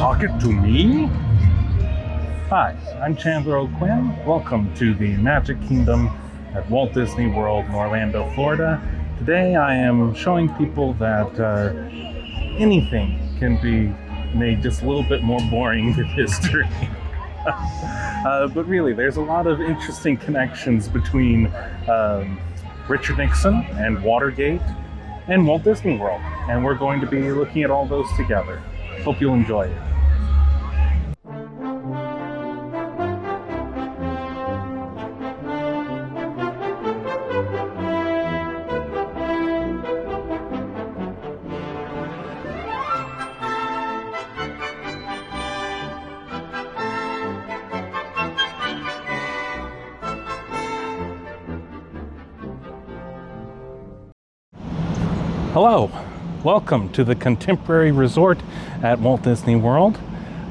socket to me? Hi, I'm Chandler O'Quinn. Welcome to the Magic Kingdom at Walt Disney World in Orlando, Florida. Today I am showing people that anything can be made just a little bit more boring with history. But really, there's a lot of interesting connections between Richard Nixon and Watergate and Walt Disney World. And we're going to be looking at all those together. Hope you'll enjoy it. Hello, welcome to the Contemporary Resort at Walt Disney World.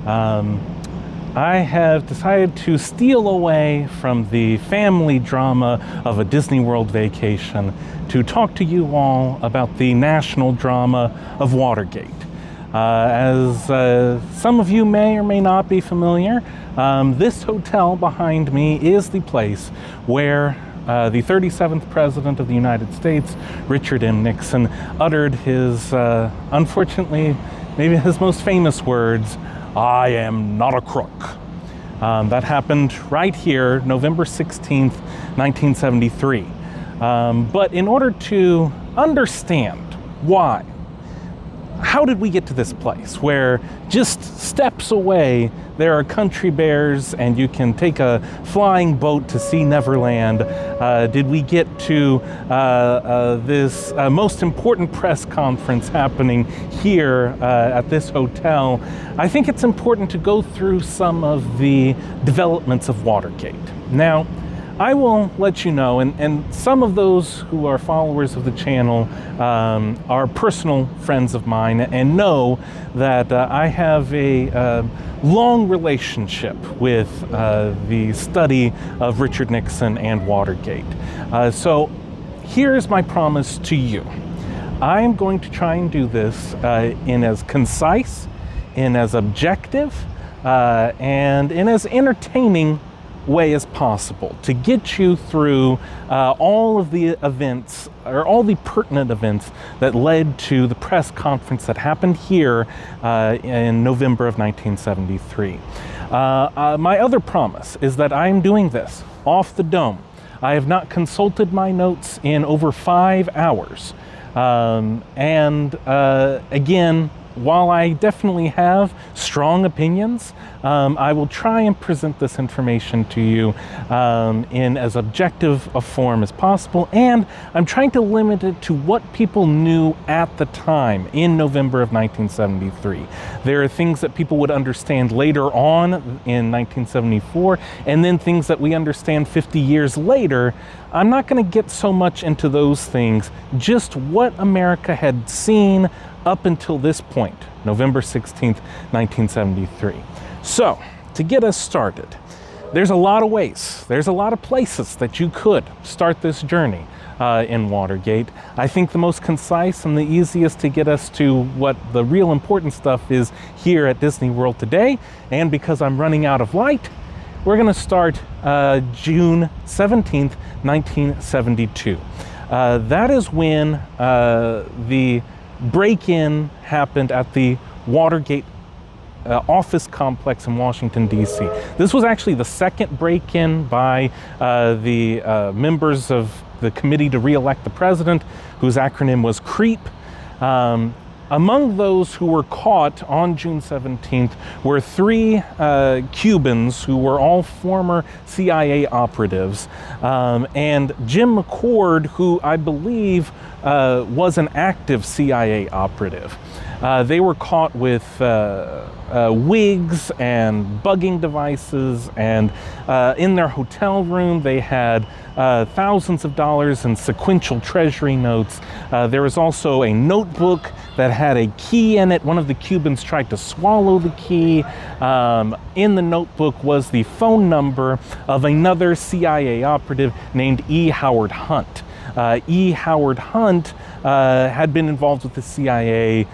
I have decided to steal away from the family drama of a Disney World vacation to talk to you all about the national drama of Watergate. As some of you may or may not be familiar, this hotel behind me is the place where the 37th President of the United States, Richard M. Nixon, uttered his, unfortunately, maybe his most famous words, "I am not a crook." That happened right here, November 16th, 1973. But in order to understand why, how did we get to this place where just steps away there are country bears and you can take a flying boat to see Neverland? Did we get to this most important press conference happening here at this hotel? I think it's important to go through some of the developments of Watergate. Now, I will let you know, and some of those who are followers of the channel are personal friends of mine and know that I have a long relationship with the study of Richard Nixon and Watergate. So here's my promise to you. I'm going to try and do this in as concise, in as objective, and in as entertaining way as possible to get you through all of the events, or all the pertinent events that led to the press conference that happened here in November of 1973. My other promise is that I am doing this off the dome. I have not consulted my notes in over 5 hours. Again, while I definitely have strong opinions, I will try and present this information to you in as objective a form as possible, and I'm trying to limit it to what people knew at the time in November of 1973. There are things that people would understand later on in 1974, and then things that we understand 50 years later. I'm not going to get so much into those things, just what America had seen up until this point, November 16th, 1973. So, to get us started, there's a lot of ways, there's a lot of places that you could start this journey in Watergate. I think the most concise and the easiest to get us to what the real important stuff is here at Disney World today, and because I'm running out of light, we're going to start June 17th, 1972. That is when the break-in happened at the Watergate office complex in Washington, D.C. This was actually the second break-in by the members of the Committee to Re-elect the President, whose acronym was CREEP. Among those who were caught on June 17th were 3 Cubans who were all former CIA operatives, and Jim McCord, who I believe was an active CIA operative. They were caught with wigs and bugging devices, and in their hotel room they had thousands of dollars in sequential treasury notes. There was also a notebook that had a key in it. One of the Cubans tried to swallow the key. In the notebook was the phone number of another CIA operative named E. Howard Hunt. E. Howard Hunt had been involved with the CIA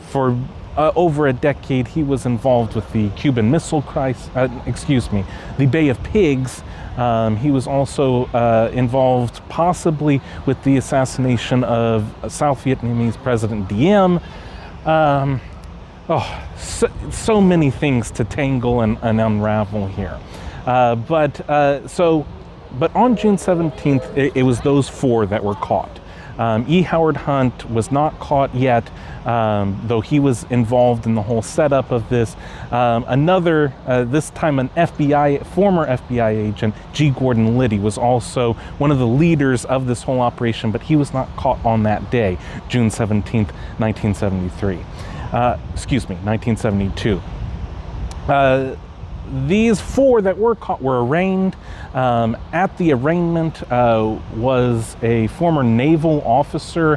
for over a decade, he was involved with the Cuban Missile Crisis, the Bay of Pigs. He was also involved possibly with the assassination of South Vietnamese President Diem. So many things to tangle and unravel here. But on June 17th, it was those four that were caught. E. Howard Hunt was not caught yet, though he was involved in the whole setup of this. This time an former FBI agent, G. Gordon Liddy, was also one of the leaders of this whole operation, but he was not caught on that day, June 17th, 1972. These four that were caught were arraigned. At the arraignment was a former naval officer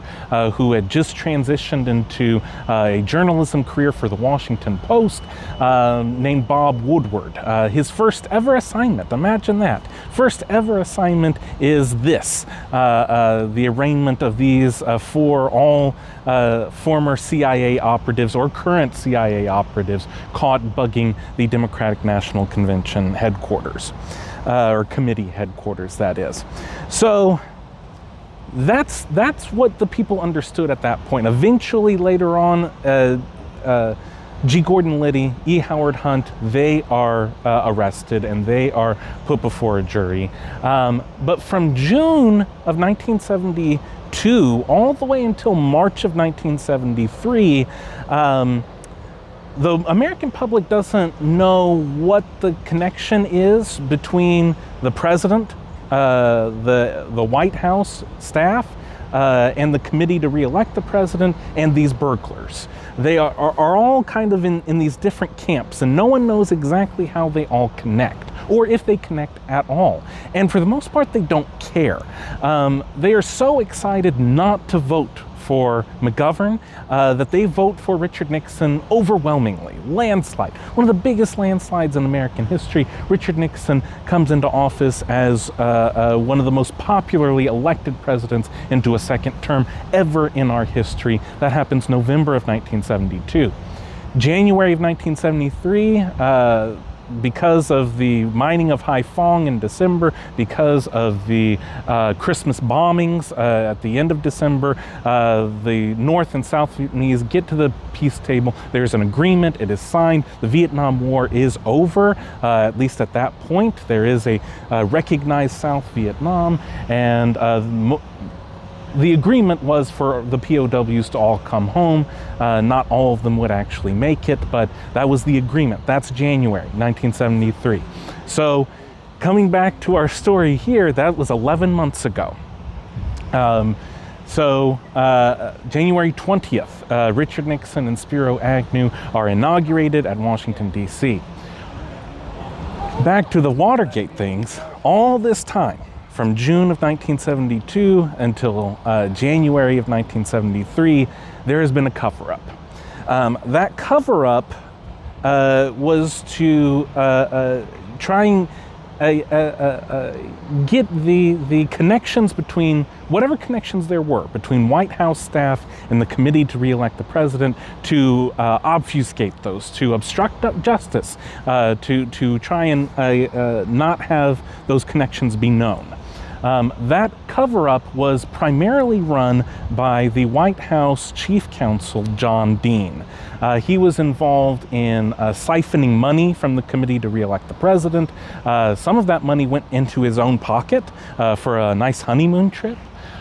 who had just transitioned into a journalism career for the Washington Post, named Bob Woodward. His first ever assignment, imagine that, first ever assignment is this, the arraignment of these four, all former CIA operatives or current CIA operatives caught bugging the Democratic National Convention headquarters, or committee headquarters, that is. So that's what the people understood at that point. Eventually, later on, G. Gordon Liddy, E. Howard Hunt, they are arrested and they are put before a jury. But from June of 1972 all the way until March of 1973, the American public doesn't know what the connection is between the president, the White House staff, and the committee to re-elect the president, and these burglars. They are all kind of in these different camps, and no one knows exactly how they all connect, or if they connect at all. And for the most part, they don't care. They are so excited not to vote for McGovern that they vote for Richard Nixon overwhelmingly, landslide. One of the biggest landslides in American history. Richard Nixon comes into office as one of the most popularly elected presidents into a second term ever in our history. That happens November of 1972. January of 1973, because of the mining of Haiphong in December, because of the Christmas bombings at the end of December, the North and South Vietnamese get to the peace table. There's an agreement. It is signed. The Vietnam War is over, at least at that point. There is a recognized South Vietnam, and the agreement was for the POWs to all come home. Not all of them would actually make it, but that was the agreement. That's January 1973. So coming back to our story here, that was 11 months ago. January 20th, Richard Nixon and Spiro Agnew are inaugurated at Washington, D.C. Back to the Watergate things, all this time, from June of 1972 until January of 1973, there has been a cover-up. That cover-up was to try and get the connections between, whatever connections there were, between White House staff and the committee to re-elect the president, to obfuscate those, to obstruct justice, to try and not have those connections be known. That cover-up was primarily run by the White House Chief Counsel, John Dean. He was involved in siphoning money from the committee to re-elect the president. Some of that money went into his own pocket for a nice honeymoon trip.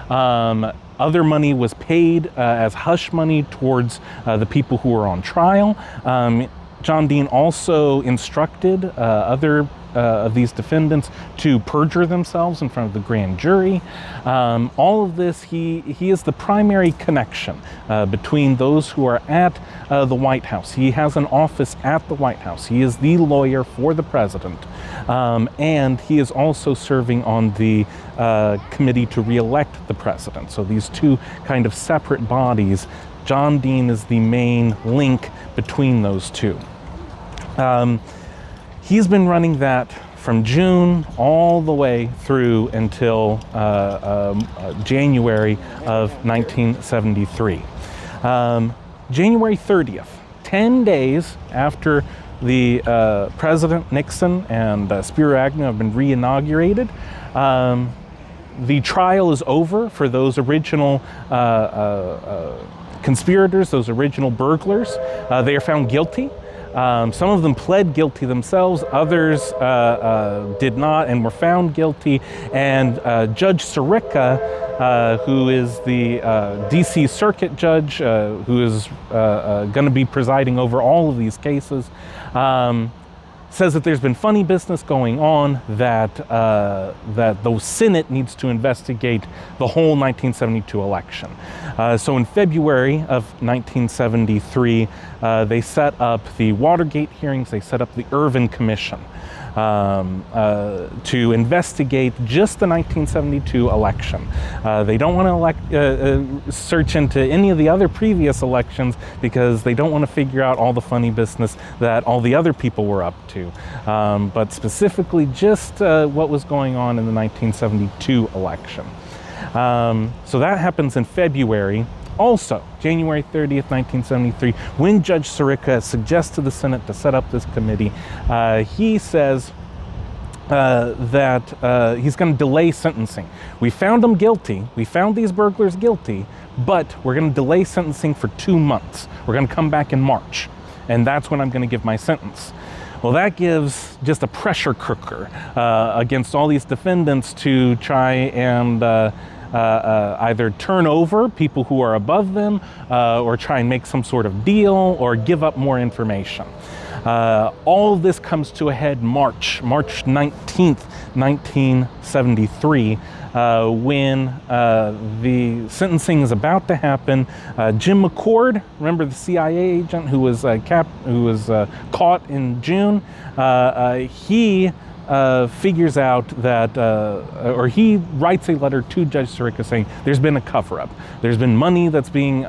Other money was paid as hush money towards the people who were on trial. John Dean also instructed other of these defendants to perjure themselves in front of the grand jury. All of this, he is the primary connection between those who are at the White House. He has an office at the White House. He is the lawyer for the president. And he is also serving on the committee to re-elect the president. So these two kind of separate bodies. John Dean is the main link between those two. He's been running that from June all the way through until January of 1973. January 30th, 10 days after the President Nixon and Spiro Agnew have been re-inaugurated. The trial is over for those original conspirators, those original burglars. They are found guilty. Some of them pled guilty themselves, others did not and were found guilty. And Judge Sirica, who is the DC Circuit Judge, who is going to be presiding over all of these cases, says that there's been funny business going on, that the Senate needs to investigate the whole 1972 election. So in February of 1973, they set up the Watergate hearings, they set up the Ervin Commission to investigate just the 1972 election. They don't want to search into any of the other previous elections because they don't want to figure out all the funny business that all the other people were up to. But specifically just what was going on in the 1972 election. So that happens in February. Also, January 30th, 1973, when Judge Sirica suggests to the Senate to set up this committee, he says that he's going to delay sentencing. We found them guilty. We found these burglars guilty, but we're going to delay sentencing for 2 months. We're going to come back in March, and that's when I'm going to give my sentence. Well, that gives just a pressure cooker against all these defendants to try and either turn over people who are above them or try and make some sort of deal or give up more information. All of this comes to a head March 19th, 1973, when the sentencing is about to happen. Jim McCord, remember the CIA agent who was caught in June, he figures out that, or he writes a letter to Judge Sirica saying there's been a cover-up. There's been money that's being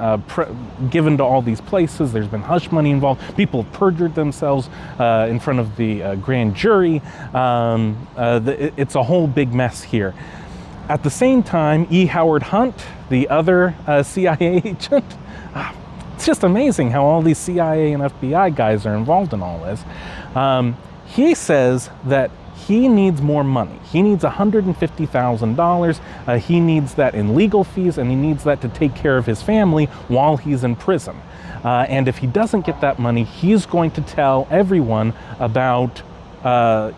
given to all these places. There's been hush money involved. People have perjured themselves in front of the grand jury. It's a whole big mess here. At the same time, E. Howard Hunt, the other CIA agent, it's just amazing how all these CIA and FBI guys are involved in all this. He says that he needs more money. He needs $150,000. He needs that in legal fees, and he needs that to take care of his family while he's in prison. And if he doesn't get that money, he's going to tell everyone about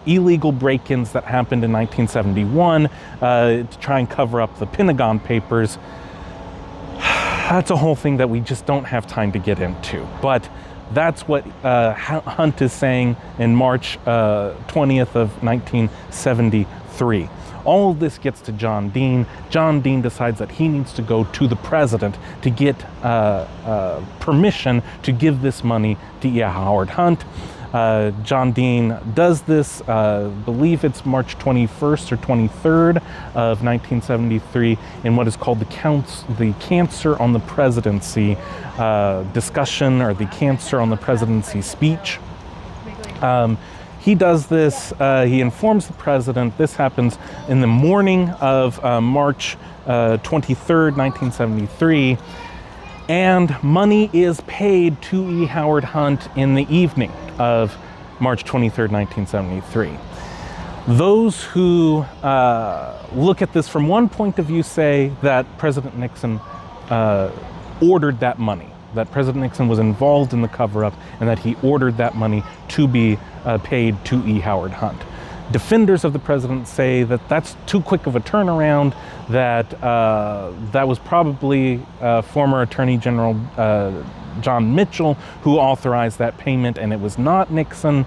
illegal break-ins that happened in 1971 to try and cover up the Pentagon Papers. That's a whole thing that we just don't have time to get into. But that's what Hunt is saying in March 20th of 1973. All of this gets to John Dean. John Dean decides that he needs to go to the president to get permission to give this money to E. Howard Hunt. John Dean does this, I believe it's March 21st or 23rd of 1973 in what is called the Cancer on the Presidency discussion, or the Cancer on the Presidency speech. He does this, he informs the president. This happens in the morning of March 23rd, 1973. And money is paid to E. Howard Hunt in the evening of March 23rd, 1973. Those who look at this from one point of view say that President Nixon ordered that money, that President Nixon was involved in the cover-up, and that he ordered that money to be paid to E. Howard Hunt. Defenders of the president say that that's too quick of a turnaround, that that was probably former Attorney General John Mitchell who authorized that payment, and it was not Nixon.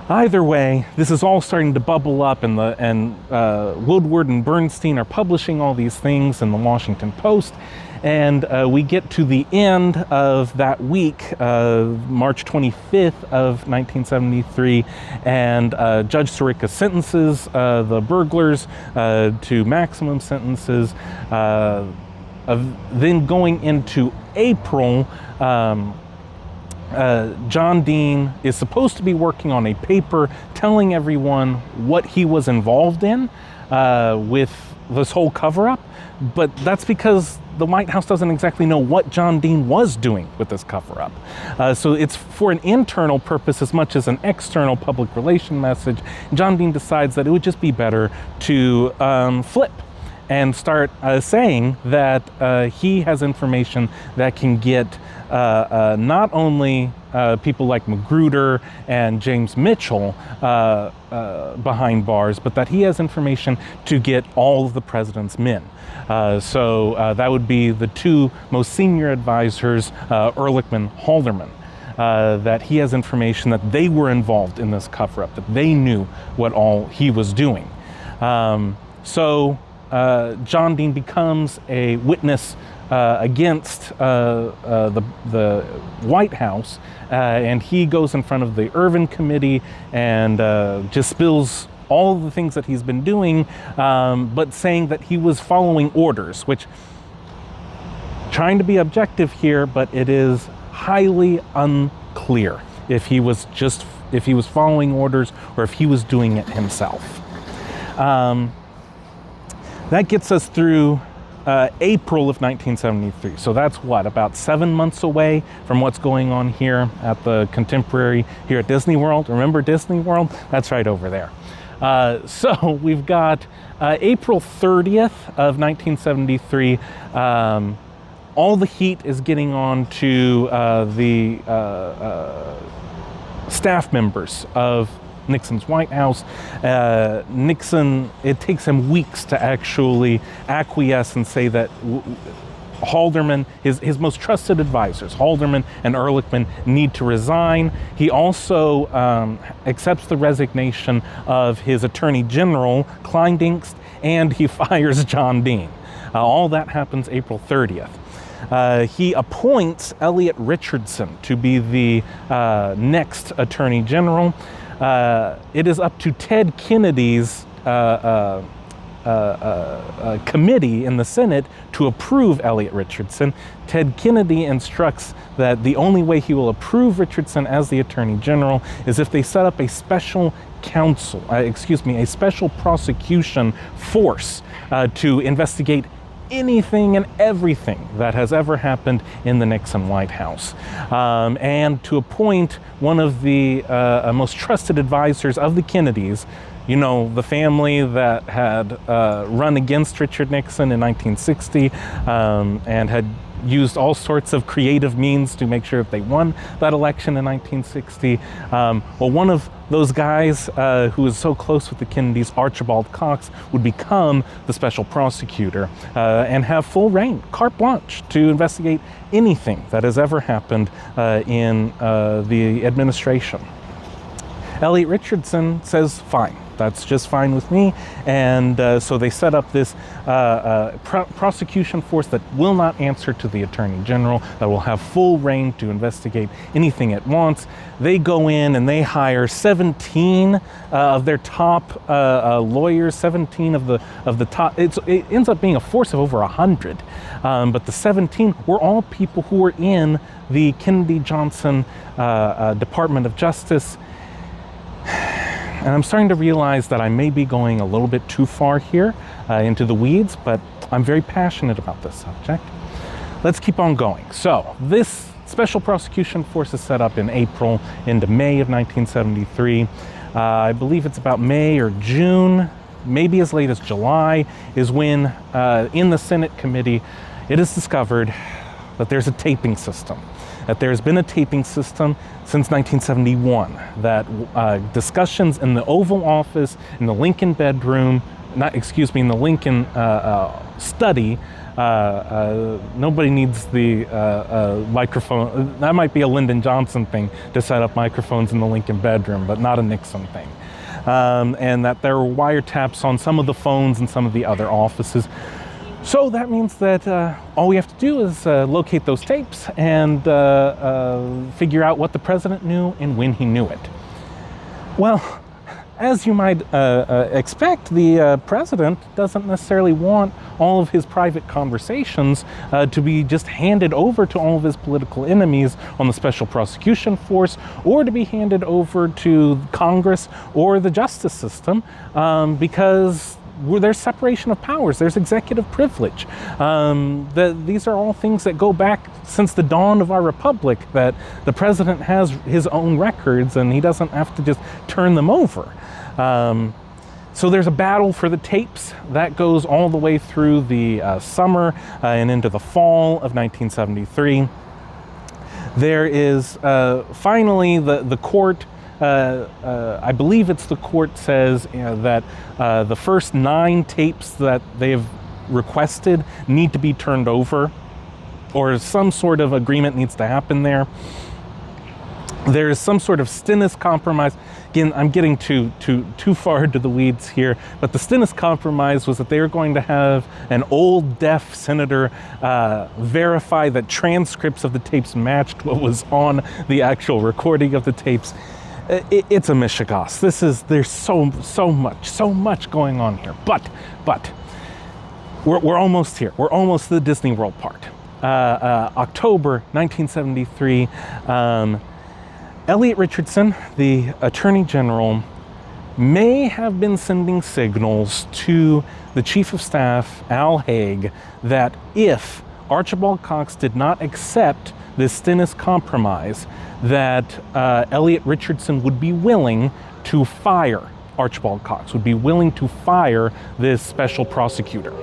Either way, this is all starting to bubble up, and Woodward and Bernstein are publishing all these things in the Washington Post. And we get to the end of that week, March 25th of 1973, and Judge Sirica sentences the burglars to maximum sentences. Then going into April, John Dean is supposed to be working on a paper telling everyone what he was involved in with this whole cover-up, but that's because the White House doesn't exactly know what John Dean was doing with this cover-up. So it's for an internal purpose as much as an external public relation message. John Dean decides that it would just be better to flip and start saying that he has information that can get not only people like Magruder and James Mitchell behind bars, but that he has information to get all of the president's men. So that would be the two most senior advisors, Ehrlichman, Haldeman. That he has information that they were involved in this cover-up, that they knew what all he was doing. So John Dean becomes a witness against the White House, and he goes in front of the Irvin Committee and just spills all of the things that he's been doing, but saying that he was following orders, which, trying to be objective here, but it is highly unclear if he was following orders or if he was doing it himself. That gets us through April of 1973. So that's what, about 7 months away from what's going on here at the Contemporary here at Disney World. Remember Disney World? That's right over there. So we've got April 30th of 1973. All the heat is getting on to the staff members of Nixon's White House. Nixon, it takes him weeks to actually acquiesce and say that Haldeman, his most trusted advisors, Haldeman and Ehrlichman, need to resign. He also accepts the resignation of his Attorney General, Kleindienst, and he fires John Dean. All that happens April 30th. He appoints Elliot Richardson to be the next Attorney General. It is up to Ted Kennedy's committee in the Senate to approve Elliot Richardson. Ted Kennedy instructs that the only way he will approve Richardson as the Attorney General is if they set up a special counsel, a special prosecution force to investigate anything and everything that has ever happened in the Nixon White House, and to appoint one of the most trusted advisors of the Kennedys, you know, the family that had run against Richard Nixon in 1960 and had used all sorts of creative means to make sure that they won that election in 1960. Well, one of those guys who was so close with the Kennedys, Archibald Cox, would become the special prosecutor and have full reign, carte blanche, to investigate anything that has ever happened in the administration. Elliot Richardson says, fine, that's just fine with me. And so they set up this prosecution force that will not answer to the Attorney General, that will have full reign to investigate anything it wants. They go in and they hire 17 of their top lawyers, 17 of the top. It ends up being a force of over 100. But the 17 were all people who were in the Kennedy-Johnson Department of Justice. And I'm starting to realize that I may be going a little bit too far here into the weeds, but I'm very passionate about this subject. Let's keep on going. So this special prosecution force is set up in April into May of 1973. I believe it's about May or June, maybe as late as July, is when in the Senate committee it is discovered that there's a taping system. That there's been a taping system since 1971, that discussions in the Oval Office, in the Lincoln bedroom, in the Lincoln study, nobody needs the microphone. That might be a Lyndon Johnson thing to set up microphones in the Lincoln bedroom, but not a Nixon thing. And that there were wiretaps on some of the phones in some of the other offices. So that means that all we have to do is locate those tapes and figure out what the president knew and when he knew it. Well, as you might expect, the president doesn't necessarily want all of his private conversations to be just handed over to all of his political enemies on the Special Prosecution Force, or to be handed over to Congress or the justice system, because there's separation of powers, there's executive privilege. These are all things that go back since the dawn of our republic, that the president has his own records and he doesn't have to just turn them over. So there's a battle for the tapes that goes all the way through the summer and into the fall of 1973. There is finally the court, I believe it's the court, says that the first 9 tapes that they have requested need to be turned over, or some sort of agreement needs to happen there. There is some sort of Stennis compromise. Again, I'm getting too far into the weeds here, but the Stennis compromise was that they were going to have an old deaf senator verify that transcripts of the tapes matched what was on the actual recording of the tapes. It's a mishigas. There's so much going on here. But we're almost here. We're almost to the Disney World part. October 1973. Elliot Richardson, the Attorney General, may have been sending signals to the Chief of Staff, Al Haig, that if Archibald Cox did not accept this Stennis compromise, that Elliot Richardson would be willing to fire Archibald Cox, would be willing to fire this special prosecutor.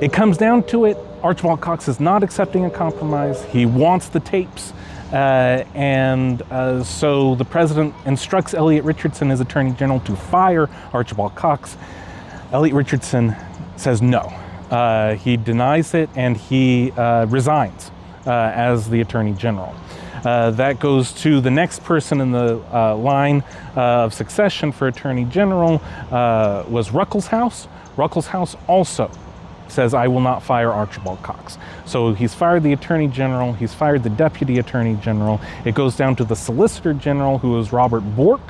It comes down to it. Archibald Cox is not accepting a compromise. He wants the tapes. So the president instructs Elliot Richardson, as Attorney General, to fire Archibald Cox. Elliot Richardson says no. He denies it and he resigns as the Attorney General. That goes to the next person in the line of succession for Attorney General, was Ruckelshaus. Ruckelshaus also says, I will not fire Archibald Cox. So he's fired the Attorney General, he's fired the Deputy Attorney General. It goes down to the Solicitor General, who is Robert Bork.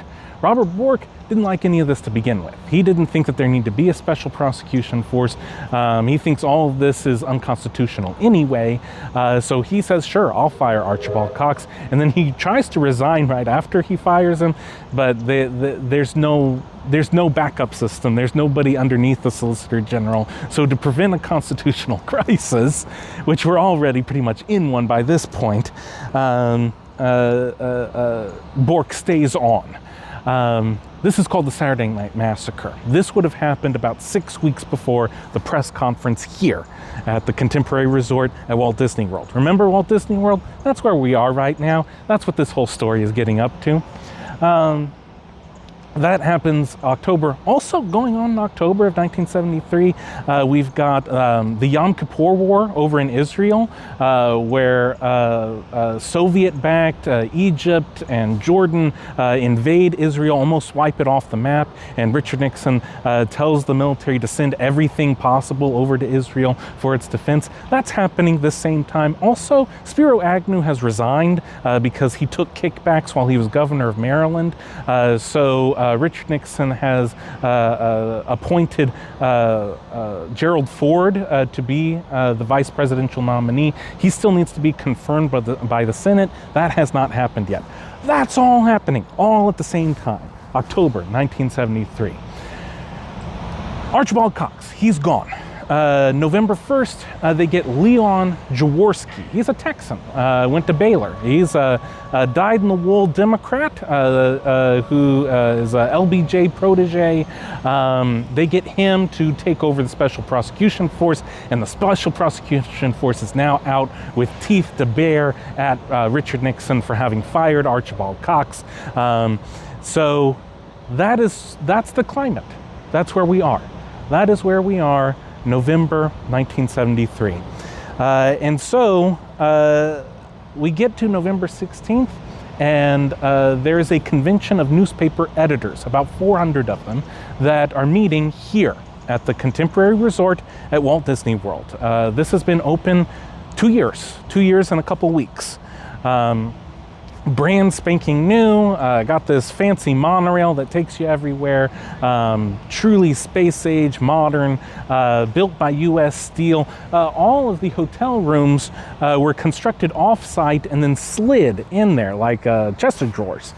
Robert Bork didn't like any of this to begin with. He didn't think that there need to be a special prosecution force. He thinks all of this is unconstitutional anyway. So he says, sure, I'll fire Archibald Cox. And then he tries to resign right after he fires him, but there's no backup system. There's nobody underneath the Solicitor General. So to prevent a constitutional crisis, which we're already pretty much in one by this point, Bork stays on. This is called the Saturday Night Massacre. This would have happened about 6 weeks before the press conference here at the Contemporary Resort at Walt Disney World. Remember Walt Disney World? That's where we are right now. That's what this whole story is getting up to. That happens October. Also going on in October of 1973, we've got the Yom Kippur War over in Israel, where Soviet-backed Egypt and Jordan invade Israel, almost wipe it off the map, and Richard Nixon tells the military to send everything possible over to Israel for its defense. That's happening the same time. Also, Spiro Agnew has resigned because he took kickbacks while he was governor of Maryland. Richard Nixon has appointed Gerald Ford to be the vice presidential nominee. He still needs to be confirmed by the Senate. That has not happened yet. That's all happening, all at the same time. October 1973. Archibald Cox, he's gone. November 1st, they get Leon Jaworski. He's a Texan, went to Baylor. He's a dyed-in-the-wool Democrat who is a LBJ protege. They get him to take over the Special Prosecution Force, and the Special Prosecution Force is now out with teeth to bare at Richard Nixon for having fired Archibald Cox. So that's the climate. That's where we are. That is where we are. November 1973. And so we get to November 16th, and there is a convention of newspaper editors, about 400 of them, that are meeting here at the Contemporary Resort at Walt Disney World. This has been open 2 years and a couple weeks. brand spanking new, got this fancy monorail that takes you everywhere, truly space age, modern, built by US Steel. All of the hotel rooms were constructed off-site and then slid in there like chest of drawers.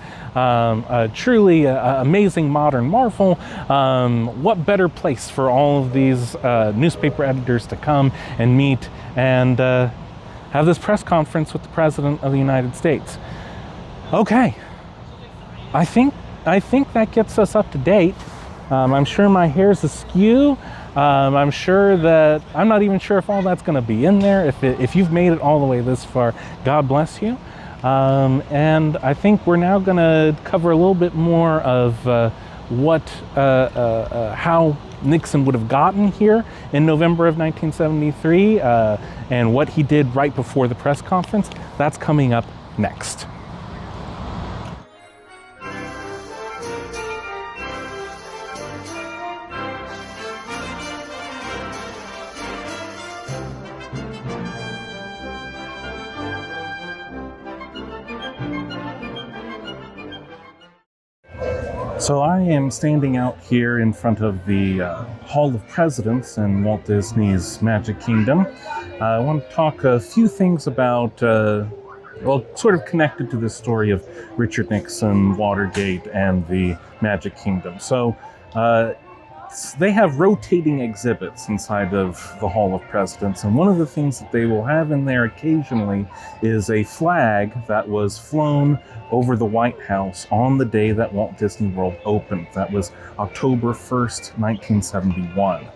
Truly amazing modern marvel. What better place for all of these newspaper editors to come and meet and have this press conference with the President of the United States. Okay, I think that gets us up to date. I'm sure my hair's askew. I'm sure that I'm not even sure if all that's going to be in there. If you've made it all the way this far, God bless you. And I think we're now going to cover a little bit more of how Nixon would have gotten here in November of 1973 and what he did right before the press conference. That's coming up next. So I am standing out here in front of the Hall of Presidents in Walt Disney's Magic Kingdom. I want to talk a few things about, sort of connected to this story of Richard Nixon, Watergate, and the Magic Kingdom. So they have rotating exhibits inside of the Hall of Presidents, and one of the things that they will have in there occasionally is a flag that was flown over the White House on the day that Walt Disney World opened. That was October 1st, 1971.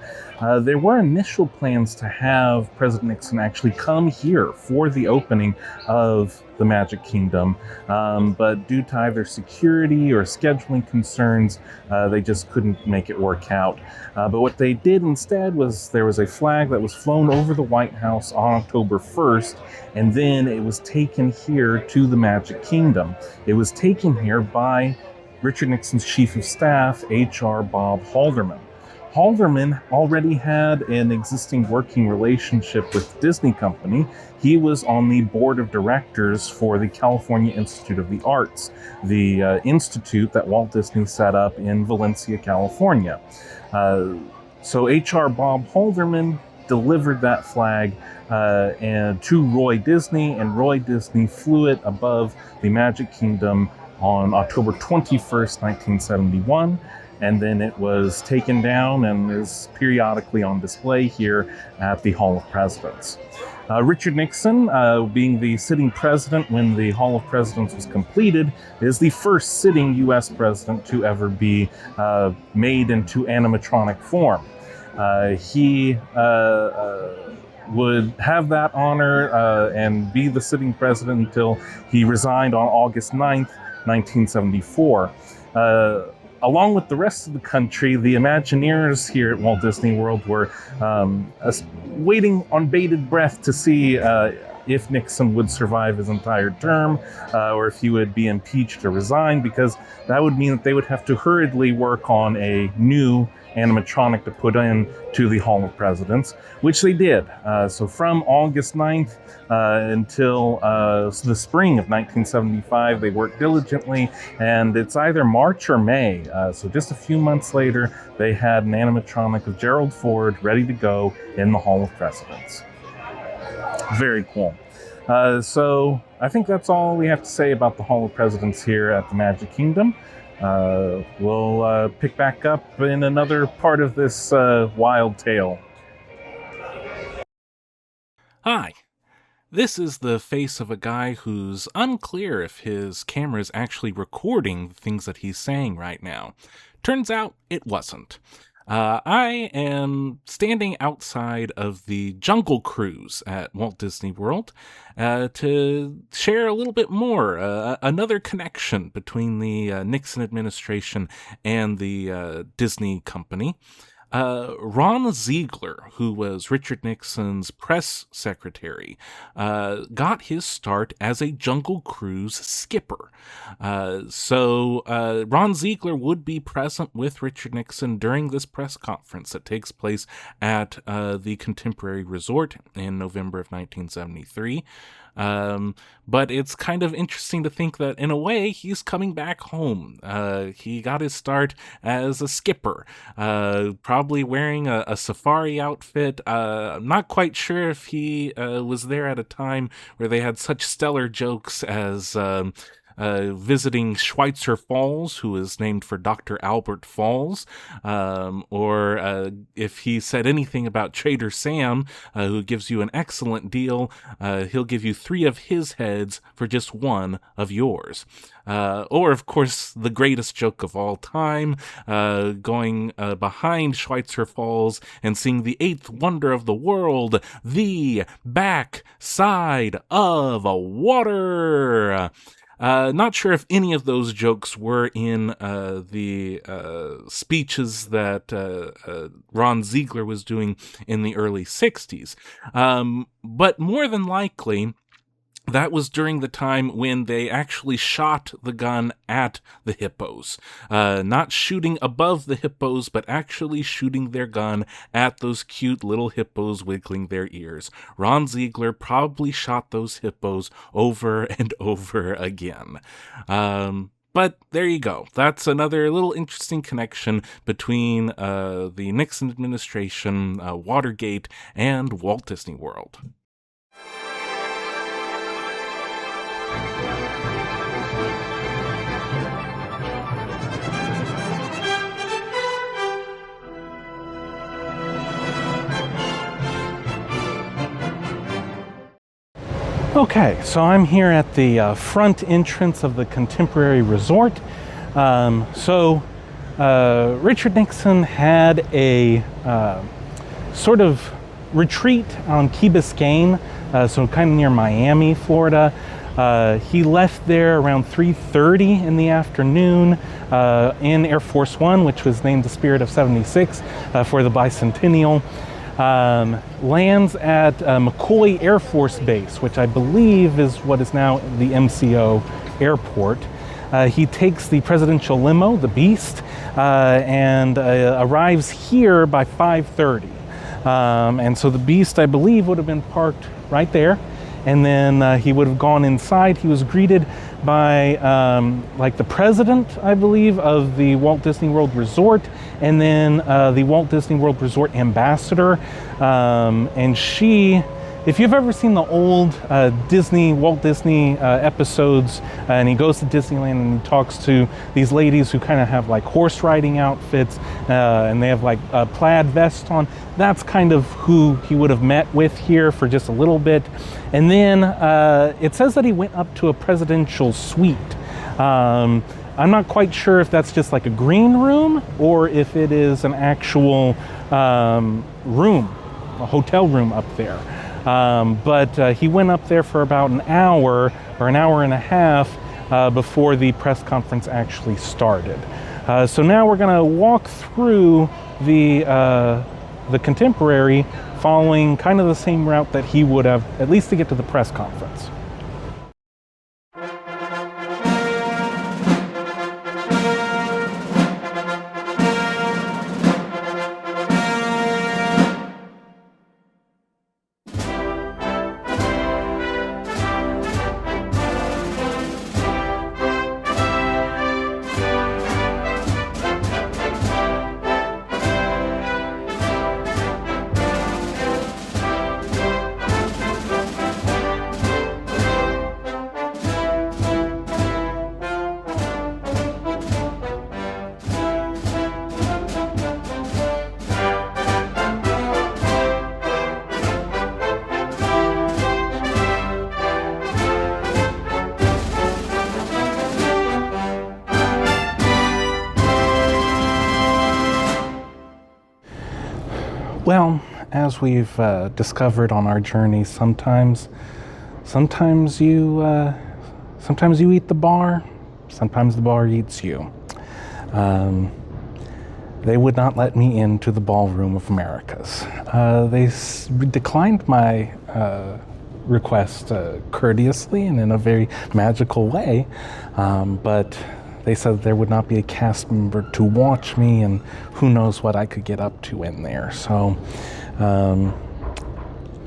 There were initial plans to have President Nixon actually come here for the opening of the Magic Kingdom, but due to either security or scheduling concerns, they just couldn't make it work out. But what they did instead was there was a flag that was flown over the White House on October 1st, and then it was taken here to the Magic Kingdom. It was taken here by Richard Nixon's Chief of Staff, H.R. Bob Haldeman. Haldeman already had an existing working relationship with Disney Company. He was on the board of directors for the California Institute of the Arts, the institute that Walt Disney set up in Valencia, California. So H.R. Bob Haldeman delivered that flag to Roy Disney, and Roy Disney flew it above the Magic Kingdom on October 21st, 1971. And then it was taken down and is periodically on display here at the Hall of Presidents. Richard Nixon, being the sitting president when the Hall of Presidents was completed, is the first sitting U.S. president to ever be made into animatronic form. He would have that honor and be the sitting president until he resigned on August 9th, 1974. Along with the rest of the country, the Imagineers here at Walt Disney World were waiting on bated breath to see if Nixon would survive his entire term or if he would be impeached or resign, because that would mean that they would have to hurriedly work on a new animatronic to put in to the Hall of Presidents, which they did. So from August 9th until the spring of 1975, they worked diligently, and it's either March or May. So just a few months later, they had an animatronic of Gerald Ford ready to go in the Hall of Presidents. Very cool. So I think that's all we have to say about the Hall of Presidents here at the Magic Kingdom. We'll pick back up in another part of this wild tale. Hi. This is the face of a guy who's unclear if his camera is actually recording the things that he's saying right now. Turns out it wasn't. I am standing outside of the Jungle Cruise at Walt Disney World to share a little bit more, another connection between the Nixon administration and the Disney company. Ron Ziegler, who was Richard Nixon's press secretary, got his start as a Jungle Cruise skipper. So Ron Ziegler would be present with Richard Nixon during this press conference that takes place at the Contemporary Resort in November of 1973. But it's kind of interesting to think that, in a way, he's coming back home. He got his start as a skipper, probably wearing a safari outfit. I'm not quite sure if he was there at a time where they had such stellar jokes as visiting Schweitzer Falls, who is named for Dr. Albert Falls, or if he said anything about Trader Sam, who gives you an excellent deal. He'll give you 3 of his heads for just 1 of yours. Or, of course, the greatest joke of all time, going behind Schweitzer Falls and seeing the 8th wonder of the world, the back side of water. Not sure if any of those jokes were in the speeches that Ron Ziegler was doing in the early 60s. But more than likely, that was during the time when they actually shot the gun at the hippos. Not shooting above the hippos, but actually shooting their gun at those cute little hippos wiggling their ears. Ron Ziegler probably shot those hippos over and over again. But there you go. That's another little interesting connection between the Nixon administration, Watergate, and Walt Disney World. Okay, so I'm here at the front entrance of the Contemporary Resort. Richard Nixon had a sort of retreat on Key Biscayne, so kind of near Miami, Florida. He left there around 3:30 in the afternoon in Air Force One, which was named the Spirit of 76 for the bicentennial. Lands at McCoy Air Force Base, which I believe is what is now the MCO airport. He takes the presidential limo, the Beast, and arrives here by 5:30. And so the Beast, I believe, would have been parked right there. And then he would have gone inside. He was greeted by like the president, I believe, of the Walt Disney World Resort, and then the Walt Disney World Resort ambassador. And she, if you've ever seen the old Walt Disney episodes, and he goes to Disneyland and he talks to these ladies who kind of have like horse riding outfits, and they have like plaid vests on, that's kind of who he would have met with here for just a little bit. And then it says that he went up to a presidential suite. I'm not quite sure if that's just like a green room or if it is an actual room, a hotel room up there. But he went up there for about an hour or an hour and a half before the press conference actually started. So now we're going to walk through the Contemporary, following kind of the same route that he would have, at least to get to the press conference. Well, as we've discovered on our journey, sometimes you eat the bar, sometimes the bar eats you. they would not let me into the Ballroom of Americas. They declined my request courteously and in a very magical way, but they said there would not be a cast member to watch me, and who knows what I could get up to in there. So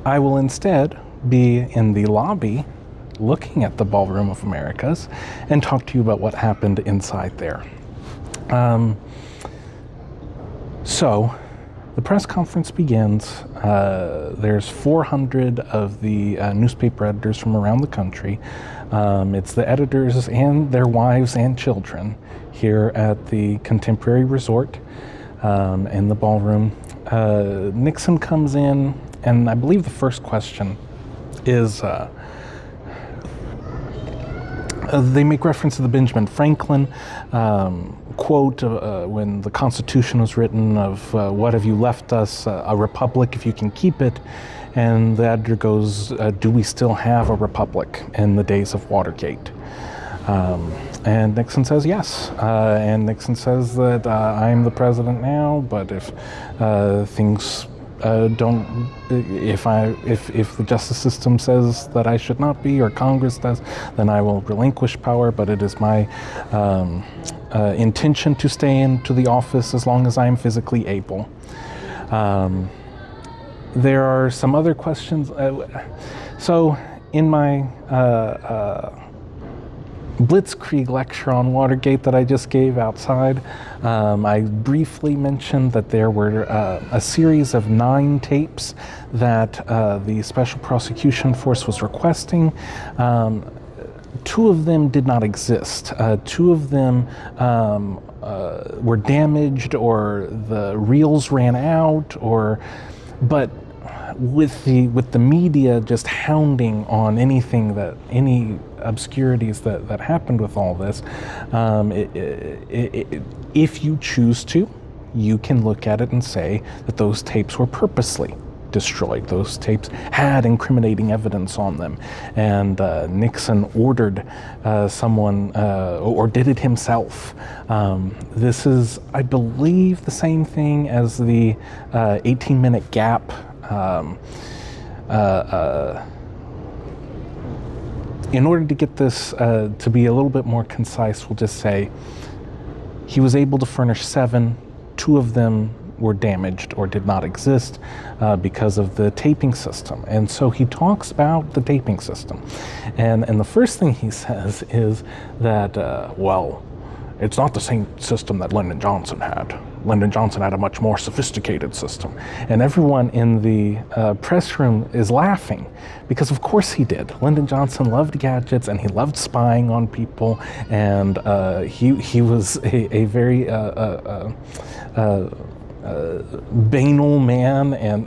I will instead be in the lobby looking at the Ballroom of Americas and talk to you about what happened inside there. So the press conference begins. There's 400 of the newspaper editors from around the country. It's the editors and their wives and children here at the Contemporary Resort in the ballroom. Nixon comes in, and I believe the first question is, they make reference to the Benjamin Franklin quote when the Constitution was written of what have you left us, a republic if you can keep it. And the editor goes, do we still have a republic in the days of Watergate? And Nixon says yes. And Nixon says that I'm the president now, but if things don't, if the justice system says that I should not be, or Congress does, then I will relinquish power, but it is my intention to stay into the office as long as I am physically able. There are some other questions. So in my Blitzkrieg lecture on Watergate that I just gave outside, I briefly mentioned that there were a series of 9 tapes that the Special Prosecution Force was requesting. 2 of them did not exist. 2 of them were damaged, or the reels ran out, but with the media just hounding on any obscurities that happened with all this, if you choose to, you can look at it and say that those tapes were purposely destroyed. Those tapes had incriminating evidence on them, and Nixon ordered someone, or did it himself. This is, I believe, the same thing as the 18-minute gap. In order to get this to be a little bit more concise, we'll just say he was able to furnish 7. 2 of them were damaged or did not exist because of the taping system. And so he talks about the taping system. And the first thing he says is that, well, it's not the same system that Lyndon Johnson had. Lyndon Johnson had a much more sophisticated system. And everyone in the press room is laughing, because of course he did. Lyndon Johnson loved gadgets, and he loved spying on people, and he was a very banal man, and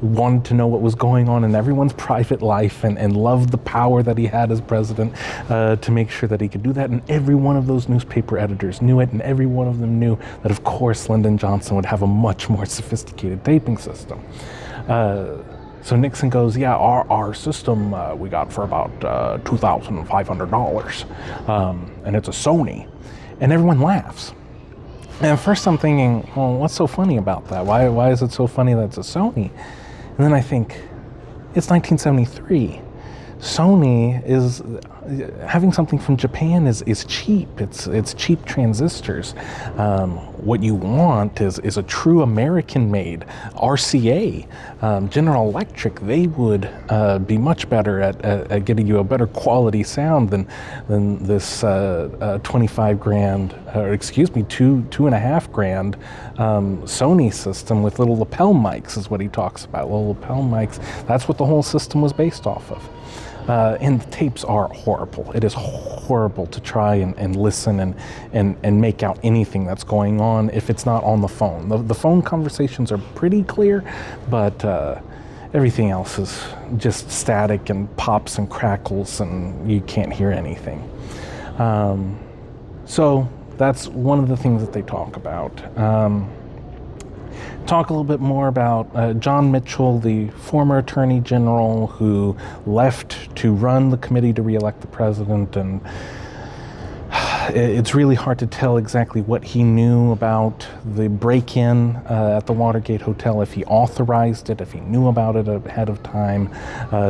wanted to know what was going on in everyone's private life, and loved the power that he had as president to make sure that he could do that. And every one of those newspaper editors knew it, and every one of them knew that, of course, Lyndon Johnson would have a much more sophisticated taping system. So Nixon goes, yeah, our system we got for about $2,500, and it's a Sony. And everyone laughs. And at first I'm thinking, well, what's so funny about that? Why is it so funny that it's a Sony? And then I think, it's 1973. Sony is, having something from Japan is cheap. It's cheap transistors. What you want is a true American-made RCA. General Electric, they would be much better at getting you a better quality sound than this 25 grand, or excuse me, two and a half grand Sony system with little lapel mics is what he talks about. Little lapel mics. That's what the whole system was based off of. And the tapes are horrible. It is horrible to try and listen and make out anything that's going on if it's not on the phone. The phone conversations are pretty clear, but everything else is just static and pops and crackles, and you can't hear anything. So that's one of the things that they talk about. Talk a little bit more about John Mitchell, the former Attorney General who left to run the committee to re-elect the president, and It's really hard to tell exactly what he knew about the break-in at the Watergate Hotel, if he authorized it, if he knew about it ahead of time.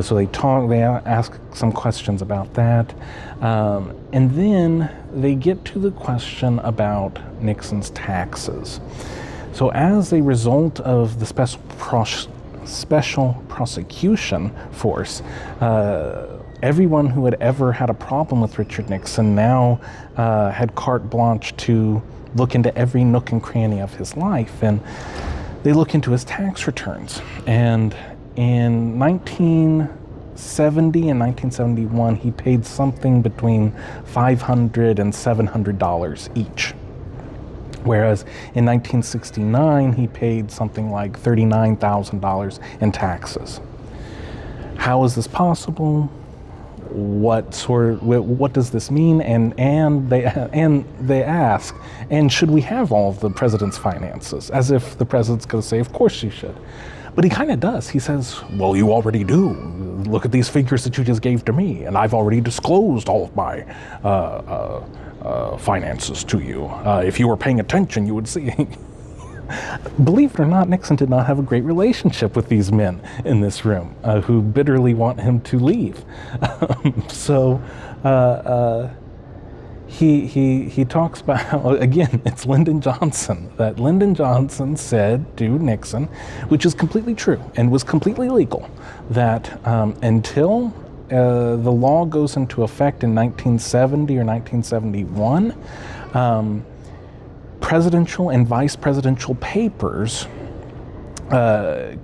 So they ask some questions about that. And then they get to the question about Nixon's taxes. So as a result of the special prosecution force, everyone who had ever had a problem with Richard Nixon now had carte blanche to look into every nook and cranny of his life, and they look into his tax returns. And in 1970 and 1971, he paid something between $500 and $700 each. Whereas in 1969, he paid something like $39,000 in taxes. How is this possible? What does this mean? And they ask, and should we have all of the president's finances? As if the president's going to say, of course you should. But he kind of does. He says, well, you already do. Look at these figures that you just gave to me, and I've already disclosed all of my finances to you. If you were paying attention, you would see. Believe it or not, Nixon did not have a great relationship with these men in this room who bitterly want him to leave. He talks about, again, it's Lyndon Johnson, that Lyndon Johnson said to Nixon, which is completely true and was completely legal, that until the law goes into effect in 1970 or 1971, presidential and vice presidential papers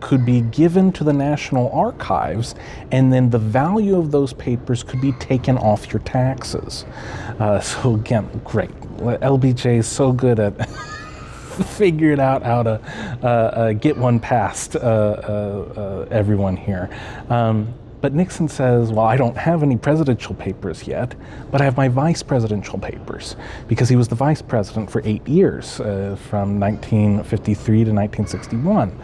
could be given to the National Archives, and then the value of those papers could be taken off your taxes. So again, great. LBJ is so good at figuring out how to get one past everyone here. But Nixon says, well, I don't have any presidential papers yet, but I have my vice presidential papers, because he was the vice president for 8 years, from 1953 to 1961.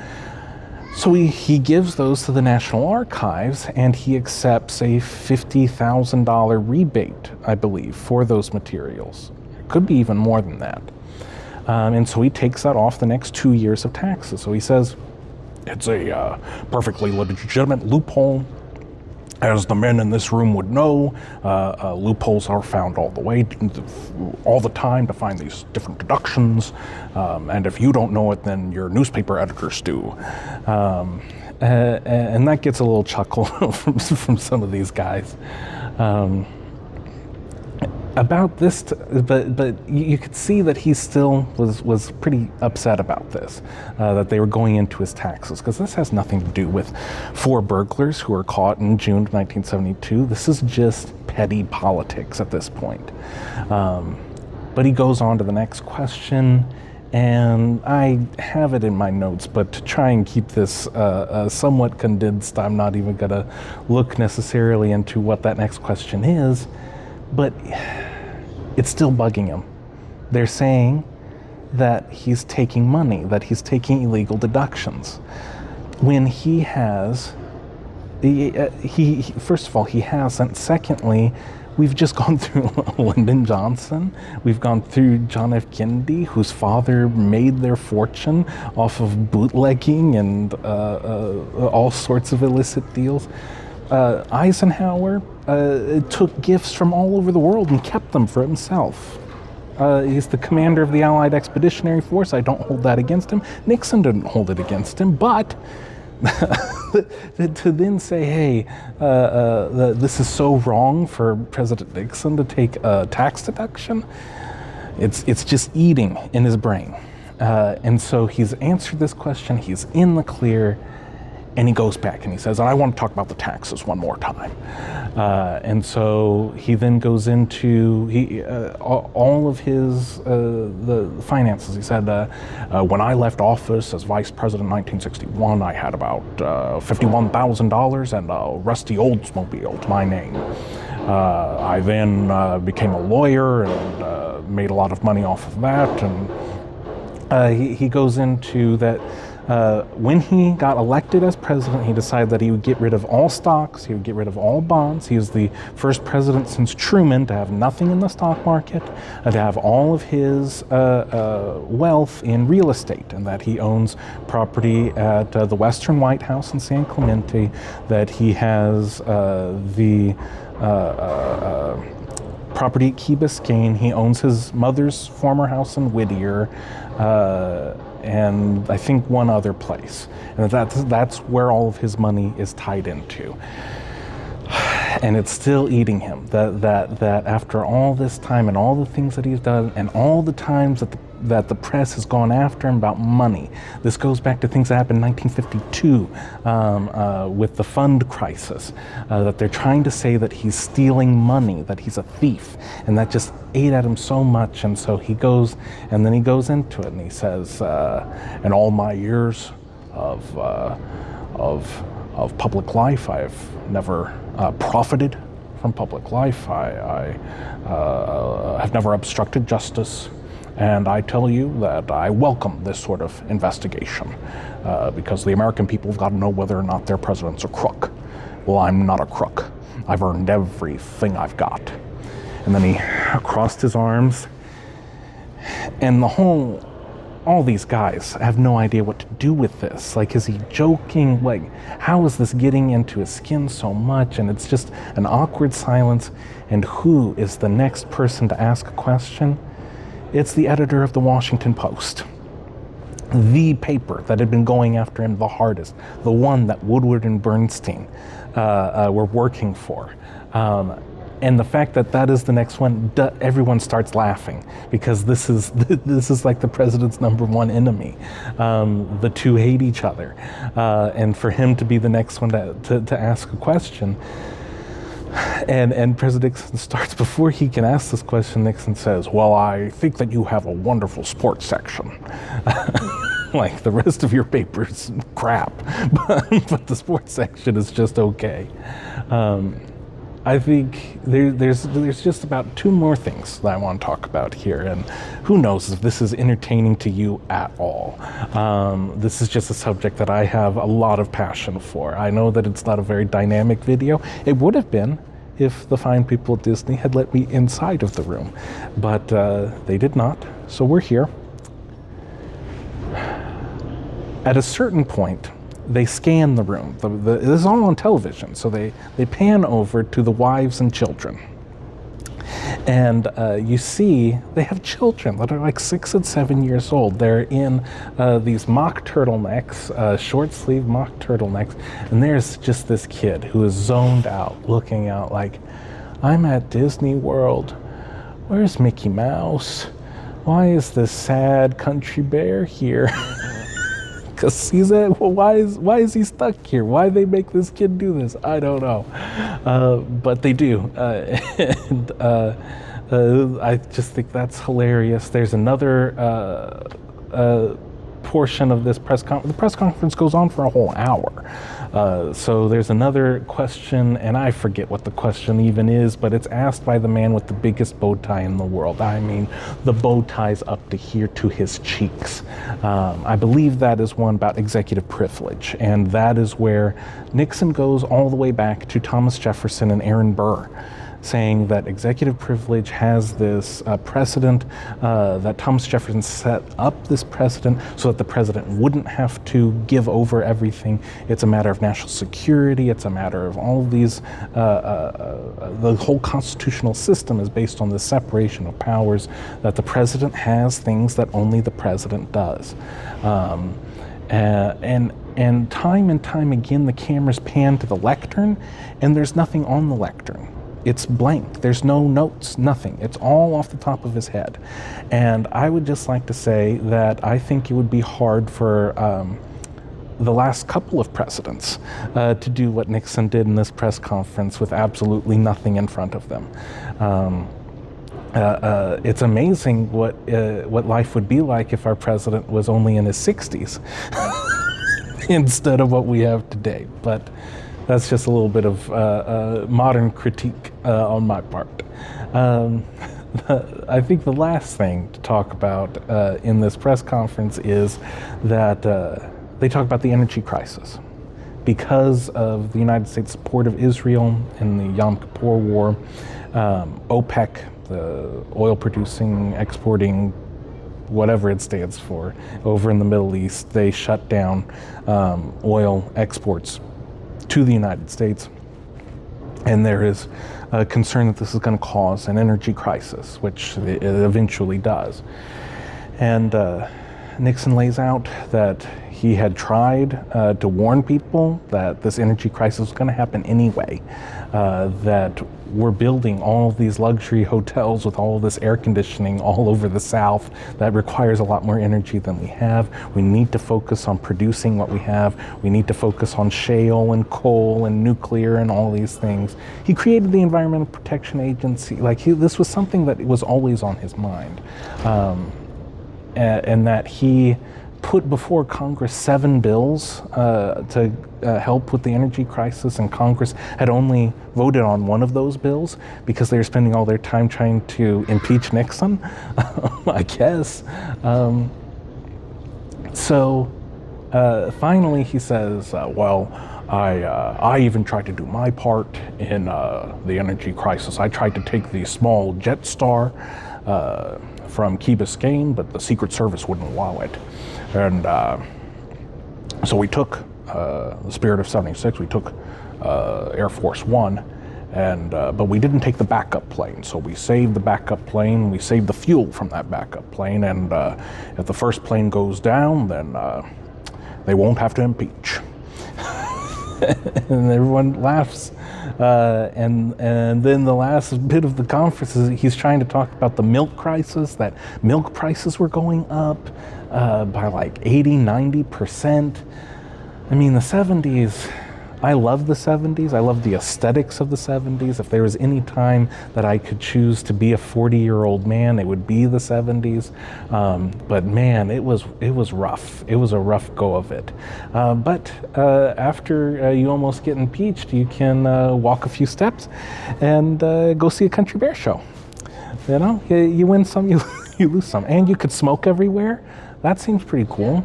So he gives those to the National Archives, and he accepts a $50,000 rebate, I believe, for those materials. It could be even more than that. And so he takes that off the next 2 years of taxes. So he says, it's a perfectly legitimate loophole. As the men in this room would know, loopholes are found all the time to find these different deductions. And if you don't know it, then your newspaper editors do. And that gets a little chuckle from some of these guys. About this, but you could see that he still was pretty upset about this, that they were going into his taxes, because this has nothing to do with 4 burglars who were caught in June of 1972. This is just petty politics at this point. But he goes on to the next question, and I have it in my notes, but to try and keep this somewhat condensed, I'm not even going to look necessarily into what that next question is. But it's still bugging him. They're saying that he's taking money, that he's taking illegal deductions, when he has, first of all, he hasn't. Secondly, we've just gone through Lyndon Johnson. We've gone through John F. Kennedy, whose father made their fortune off of bootlegging and all sorts of illicit deals. Eisenhower took gifts from all over the world and kept them for himself. He's the commander of the Allied Expeditionary Force. I don't hold that against him. Nixon didn't hold it against him, but to then say, hey, this is so wrong for President Nixon to take a tax deduction, it's just eating in his brain. And so he's answered this question, he's in the clear, and he goes back and he says, I want to talk about the taxes one more time. And so he then goes into all of his the finances. He said, when I left office as vice president in 1961, I had about $51,000 and a rusty Oldsmobile to my name. I then became a lawyer and made a lot of money off of that. And he goes into that When he got elected as president, he decided that he would get rid of all stocks, he would get rid of all bonds. He was the first president since Truman to have nothing in the stock market, to have all of his wealth in real estate, and that he owns property at the Western White House in San Clemente, that he has the property at Key Biscayne. He owns his mother's former house in Whittier, and I think one other place. And that's where all of his money is tied into. And it's still eating him. That after all this time and all the things that he's done and all the times that the press has gone after him about money. This goes back to things that happened in 1952 with the fund crisis, that they're trying to say that he's stealing money, that he's a thief, and that just ate at him so much. And so he goes, and then he goes into it and he says, in all my years of public life, I've never profited from public life. I have never obstructed justice. And I tell you that I welcome this sort of investigation because the American people have got to know whether or not their president's a crook. Well, I'm not a crook. I've earned everything I've got. And then he crossed his arms, and all these guys have no idea what to do with this. Like, is he joking? Like, how is this getting into his skin so much? And it's just an awkward silence. And who is the next person to ask a question? It's the editor of the Washington Post, the paper that had been going after him the hardest, the one that Woodward and Bernstein were working for. And the fact that that is the next one, everyone starts laughing because this is like the president's number one enemy. The two hate each other, and for him to be the next one to ask a question. And President Nixon starts, before he can ask this question, Nixon says, well, I think that you have a wonderful sports section. Like, the rest of your paper's crap, but the sports section is just okay. I think there's just about two more things that I want to talk about here, and who knows if this is entertaining to you at all. This is just a subject that I have a lot of passion for. I know that it's not a very dynamic video. It would have been if the fine people at Disney had let me inside of the room, but they did not, so we're here. At a certain point, they scan the room. This is all on television, so they pan over to the wives and children. And you see they have children that are like 6 and 7 years old. They're in these mock turtlenecks, short sleeve mock turtlenecks, and there's just this kid who is zoned out, looking out like, I'm at Disney World. Where's Mickey Mouse? Why is this sad country bear here? Because he's at, well, why is he stuck here? Why they make this kid do this? I don't know, but they do, and I just think that's hilarious. There's another portion of this press conference. The press conference goes on for a whole hour. So there's another question, and I forget what the question even is, but it's asked by the man with the biggest bow tie in the world. I mean, the bow tie's up to here to his cheeks. I believe that is one about executive privilege, and that is where Nixon goes all the way back to Thomas Jefferson and Aaron Burr, saying that executive privilege has this precedent, that Thomas Jefferson set up this precedent so that the president wouldn't have to give over everything. It's a matter of national security. It's a matter of all of these, the whole constitutional system is based on the separation of powers, that the president has things that only the president does. And time and time again, the cameras pan to the lectern, and there's nothing on the lectern. It's blank. There's no notes, nothing. It's all off the top of his head. And I would just like to say that I think it would be hard for the last couple of presidents to do what Nixon did in this press conference with absolutely nothing in front of them. It's amazing what life would be like if our president was only in his 60s instead of what we have today. But that's just a little bit of modern critique on my part. I think the last thing to talk about in this press conference is that they talk about the energy crisis. Because of the United States support of Israel in the Yom Kippur War, OPEC, the oil-producing, exporting, whatever it stands for, over in the Middle East, they shut down oil exports to the United States. And there is a concern that this is going to cause an energy crisis, which it eventually does. And Nixon lays out that he had tried to warn people that this energy crisis was going to happen anyway, that we're building all of these luxury hotels with all of this air conditioning all over the South that requires a lot more energy than we have. We need to focus on producing what we have. We need to focus on shale and coal and nuclear and all these things. He created the Environmental Protection Agency. This was something that was always on his mind, and that he put before Congress 7 bills to help with the energy crisis, and Congress had only voted on one of those bills because they were spending all their time trying to impeach Nixon, I guess. So finally he says, well, I even tried to do my part in the energy crisis. I tried to take the small Jetstar from Key Biscayne, but the Secret Service wouldn't allow it. And so we took the Spirit of 76, we took Air Force One, and but we didn't take the backup plane. So we saved the backup plane, we saved the fuel from that backup plane, and if the first plane goes down, then they won't have to impeach. And everyone laughs. And then the last bit of the conference is he's trying to talk about the milk crisis, that milk prices were going up by like 80-90%. I mean, the 70s, I love the 70s. I love the aesthetics of the 70s. If there was any time that I could choose to be a 40-year-old man, it would be the 70s. But man, it was rough. It was a rough go of it. But after you almost get impeached, you can walk a few steps and go see a Country Bear show. You know, you win some, you lose some, and you could smoke everywhere. That seems pretty cool.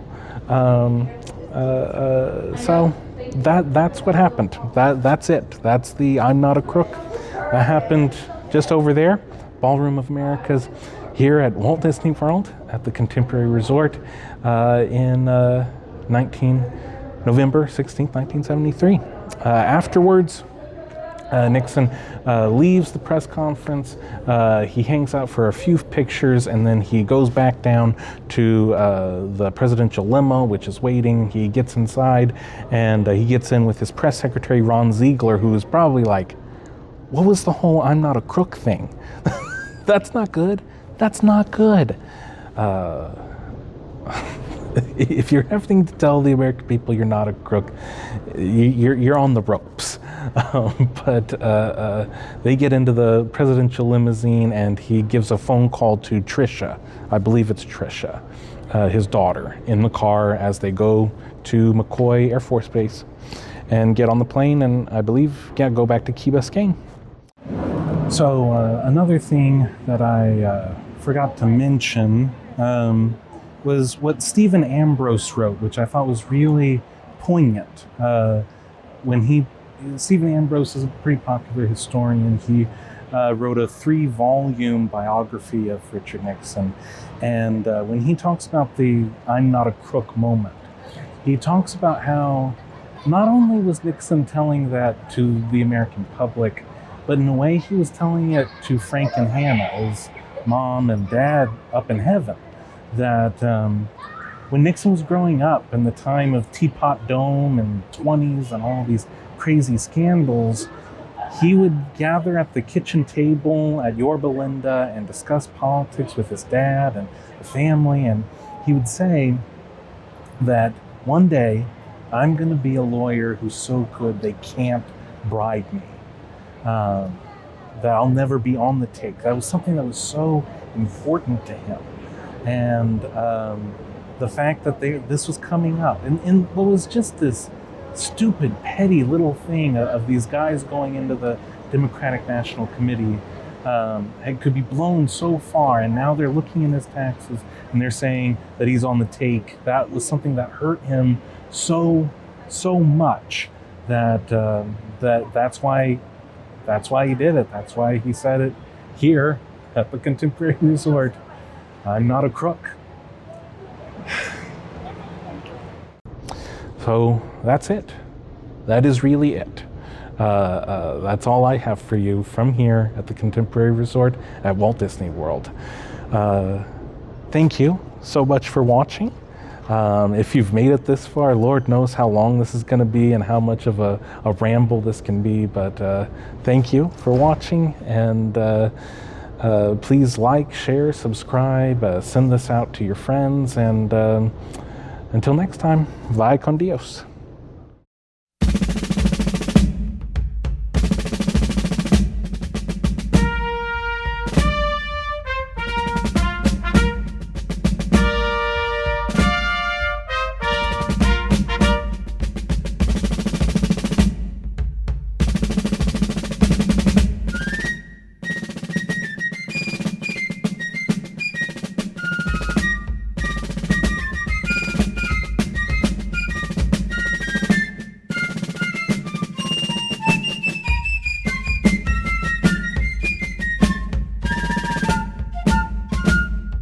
So that's what happened. That's it. That's the I'm Not a Crook. That happened just over there, Ballroom of Americas, here at Walt Disney World at the Contemporary Resort in November 16th, 1973. Afterwards, Nixon leaves the press conference. He hangs out for a few pictures, and then he goes back down to the presidential limo, which is waiting. He gets inside, and he gets in with his press secretary, Ron Ziegler, who is probably like, what was the whole I'm not a crook thing? That's not good. That's not good. If you're having to tell the American people you're not a crook, you're on the ropes. But they get into the presidential limousine, and he gives a phone call to Tricia. I believe it's Tricia, his daughter, in the car as they go to McCoy Air Force Base and get on the plane, and I believe go back to Key Biscayne. So another thing that I forgot to mention was what Stephen Ambrose wrote, which I thought was really poignant. Stephen Ambrose is a pretty popular historian. He wrote a 3-volume biography of Richard Nixon. And when he talks about the I'm not a crook moment, he talks about how not only was Nixon telling that to the American public, but in a way he was telling it to Frank and Hannah, his mom and dad up in heaven, that when Nixon was growing up in the time of Teapot Dome and 20s and all these crazy scandals, he would gather at the kitchen table at Yorba Linda and discuss politics with his dad and the family, and he would say that one day I'm going to be a lawyer who's so good they can't bribe me, that I'll never be on the take. That was something that was so important to him. And the fact that this was coming up, and what was just this stupid, petty little thing of these guys going into the Democratic National Committee it could be blown so far, and now they're looking in his taxes and they're saying that he's on the take. That was something that hurt him so much that that's why he did it. That's why he said it here at the Contemporary Resort. I'm not a crook. So that's it. That is really it. That's all I have for you from here at the Contemporary Resort at Walt Disney World. Thank you so much for watching. If you've made it this far, Lord knows how long this is going to be and how much of a ramble this can be, but thank you for watching, and please like, share, subscribe, send this out to your friends, and until next time, vaya con Dios.